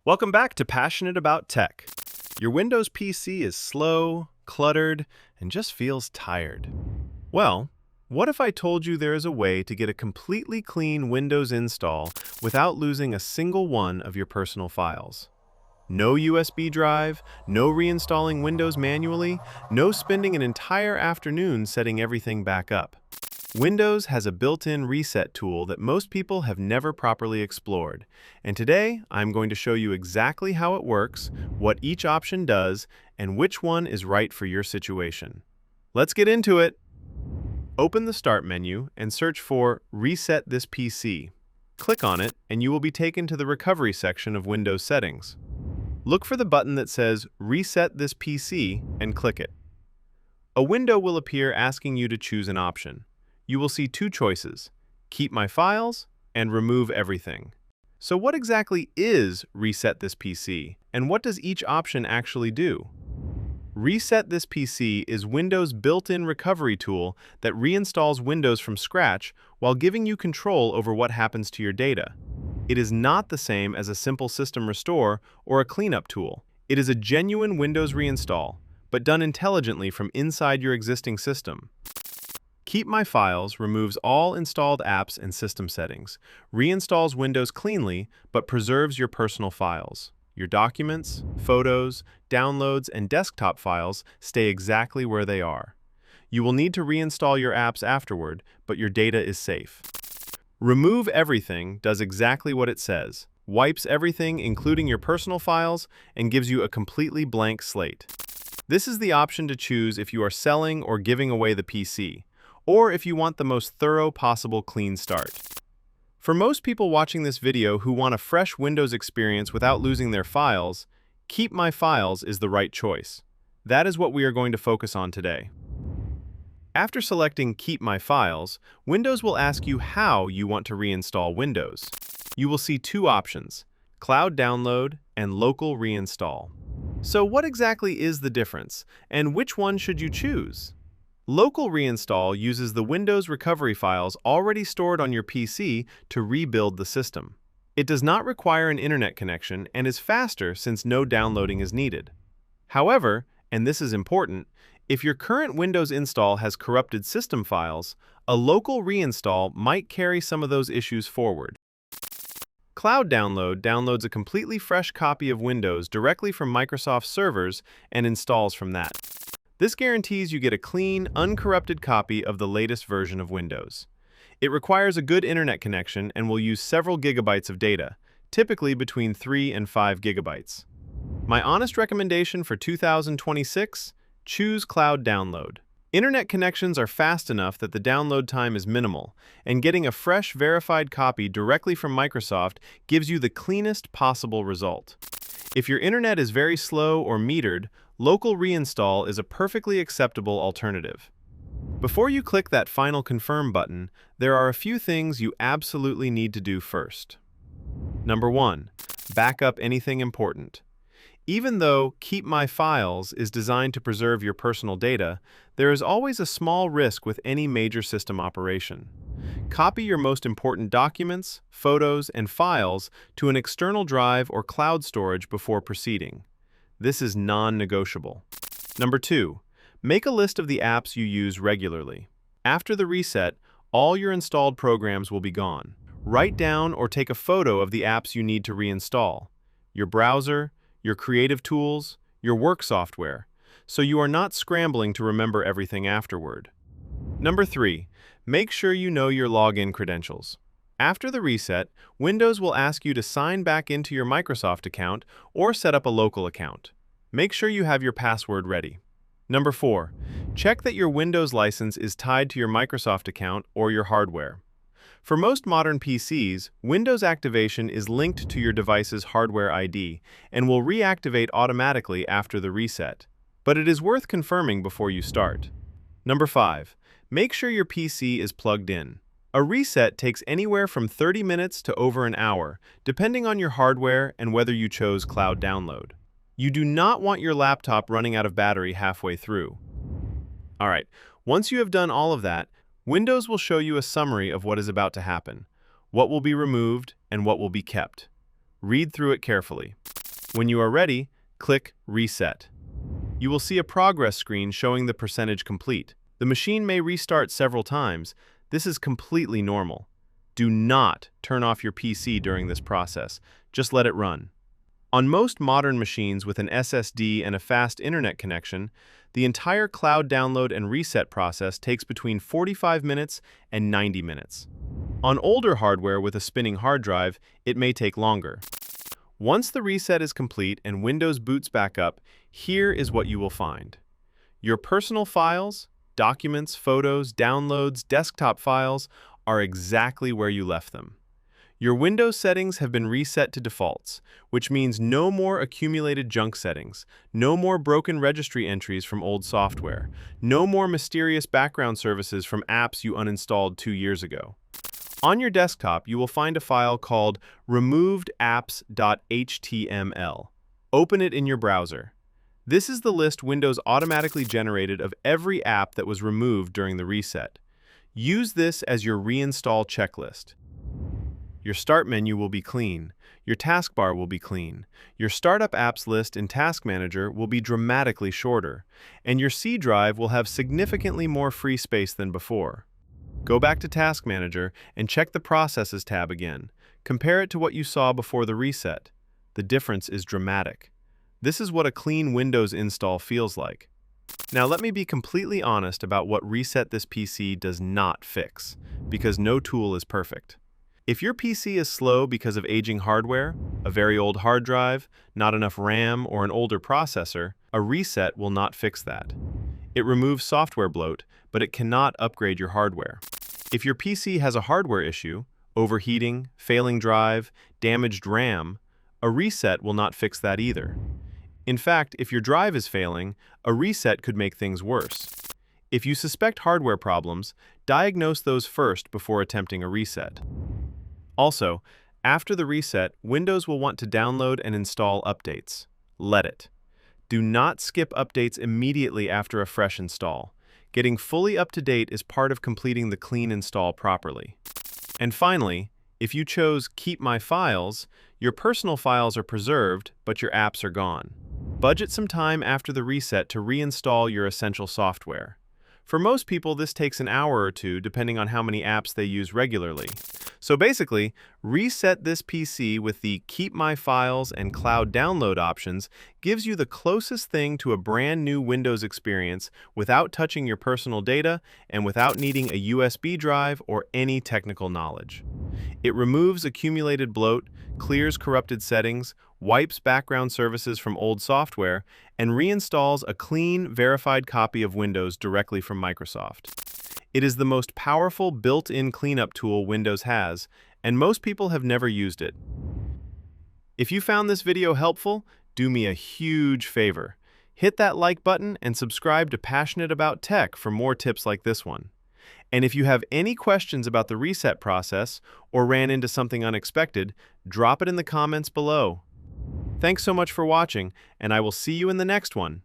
Welcome back to Passionate About Tech. Your Windows PC is slow, cluttered, and just feels tired. Well, what if I told you there is a way to get a completely clean Windows install without losing a single one of your personal files? No USB drive, no reinstalling Windows manually, no spending an entire afternoon setting everything back up. Windows has a built-in reset tool that most people have never properly explored, and today I'm going to show you exactly how it works, what each option does, and which one is right for your situation. Let's get into it! Open the Start menu and search for Reset this PC. Click on it and you will be taken to the Recovery section of Windows settings. Look for the button that says Reset this PC and click it. A window will appear asking you to choose an option. You will see two choices, Keep My Files and Remove Everything. So what exactly is Reset this PC, and what does each option actually do? Reset this PC is Windows' built-in recovery tool that reinstalls Windows from scratch while giving you control over what happens to your data. It is not the same as a simple system restore or a cleanup tool. It is a genuine Windows reinstall, but done intelligently from inside your existing system. Keep My Files removes all installed apps and system settings, reinstalls Windows cleanly, but preserves your personal files. Your documents, photos, downloads, and desktop files stay exactly where they are. You will need to reinstall your apps afterward, but your data is safe. Remove Everything does exactly what it says, wipes everything including your personal files, and gives you a completely blank slate. This is the option to choose if you are selling or giving away the PC, or if you want the most thorough possible clean start. For most people watching this video who want a fresh Windows experience without losing their files, Keep My Files is the right choice. That is what we are going to focus on today. After selecting Keep My Files, Windows will ask you how you want to reinstall Windows. You will see two options, Cloud Download and Local Reinstall. So what exactly is the difference, and which one should you choose? Local Reinstall uses the Windows recovery files already stored on your PC to rebuild the system. It does not require an internet connection and is faster since no downloading is needed. However, and this is important, if your current Windows install has corrupted system files, a local reinstall might carry some of those issues forward. Cloud Download downloads a completely fresh copy of Windows directly from Microsoft servers and installs from that. This guarantees you get a clean, uncorrupted copy of the latest version of Windows. It requires a good internet connection and will use several gigabytes of data, typically between 3 and 5 gigabytes. My honest recommendation for 2026? Choose Cloud Download. Internet connections are fast enough that the download time is minimal, and getting a fresh, verified copy directly from Microsoft gives you the cleanest possible result. If your internet is very slow or metered, Local Reinstall is a perfectly acceptable alternative. Before you click that final Confirm button, there are a few things you absolutely need to do first. Number 1. Back up anything important. Even though Keep My Files is designed to preserve your personal data, there is always a small risk with any major system operation. Copy your most important documents, photos, and files to an external drive or cloud storage before proceeding. This is non-negotiable. Number 2. Make a list of the apps you use regularly. After the reset, all your installed programs will be gone. Write down or take a photo of the apps you need to reinstall, your browser, your creative tools, your work software, so you are not scrambling to remember everything afterward. Number 3. Make sure you know your login credentials. After the reset, Windows will ask you to sign back into your Microsoft account or set up a local account. Make sure you have your password ready. Number 4. Check that your Windows license is tied to your Microsoft account or your hardware. For most modern PCs, Windows activation is linked to your device's hardware ID and will reactivate automatically after the reset. But it is worth confirming before you start. Number 5. Make sure your PC is plugged in. A reset takes anywhere from 30 minutes to over an hour, depending on your hardware and whether you chose Cloud Download. You do not want your laptop running out of battery halfway through. Alright, once you have done all of that, Windows will show you a summary of what is about to happen, what will be removed, and what will be kept. Read through it carefully. When you are ready, click Reset. You will see a progress screen showing the percentage complete. The machine may restart several times. This is completely normal. Do not turn off your PC during this process. Just let it run. On most modern machines with an SSD and a fast internet connection, the entire cloud download and reset process takes between 45 minutes and 90 minutes. On older hardware with a spinning hard drive, it may take longer. Once the reset is complete and Windows boots back up, here is what you will find. Your personal files, documents, photos, downloads, desktop files are exactly where you left them. Your Windows settings have been reset to defaults, which means no more accumulated junk settings, no more broken registry entries from old software, no more mysterious background services from apps you uninstalled 2 years ago. On your desktop, you will find a file called removedapps.html. Open it in your browser. This is the list Windows automatically generated of every app that was removed during the reset. Use this as your reinstall checklist. Your Start menu will be clean, your taskbar will be clean, your Startup Apps list in Task Manager will be dramatically shorter, and your C drive will have significantly more free space than before. Go back to Task Manager and check the Processes tab again. Compare it to what you saw before the reset. The difference is dramatic. This is what a clean Windows install feels like. Now let me be completely honest about what Reset This PC does not fix, because no tool is perfect. If your PC is slow because of aging hardware, a very old hard drive, not enough RAM, or an older processor, a reset will not fix that. It removes software bloat, but it cannot upgrade your hardware. If your PC has a hardware issue, overheating, failing drive, damaged RAM, a reset will not fix that either. In fact, if your drive is failing, a reset could make things worse. If you suspect hardware problems, diagnose those first before attempting a reset. Also, after the reset, Windows will want to download and install updates. Let it. Do not skip updates immediately after a fresh install. Getting fully up to date is part of completing the clean install properly. And finally, if you chose Keep My Files, your personal files are preserved, but your apps are gone. Budget some time after the reset to reinstall your essential software. For most people, this takes an hour or two, depending on how many apps they use regularly. So basically, Reset This PC with the Keep My Files and Cloud Download options gives you the closest thing to a brand new Windows experience without touching your personal data and without needing a USB drive or any technical knowledge. It removes accumulated bloat, clears corrupted settings, wipes background services from old software, and reinstalls a clean, verified copy of Windows directly from Microsoft. It is the most powerful built-in cleanup tool Windows has, and most people have never used it. If you found this video helpful, do me a huge favor. Hit that like button and subscribe to Passionate About Tech for more tips like this one. And if you have any questions about the reset process or ran into something unexpected, drop it in the comments below. Thanks so much for watching, and I will see you in the next one.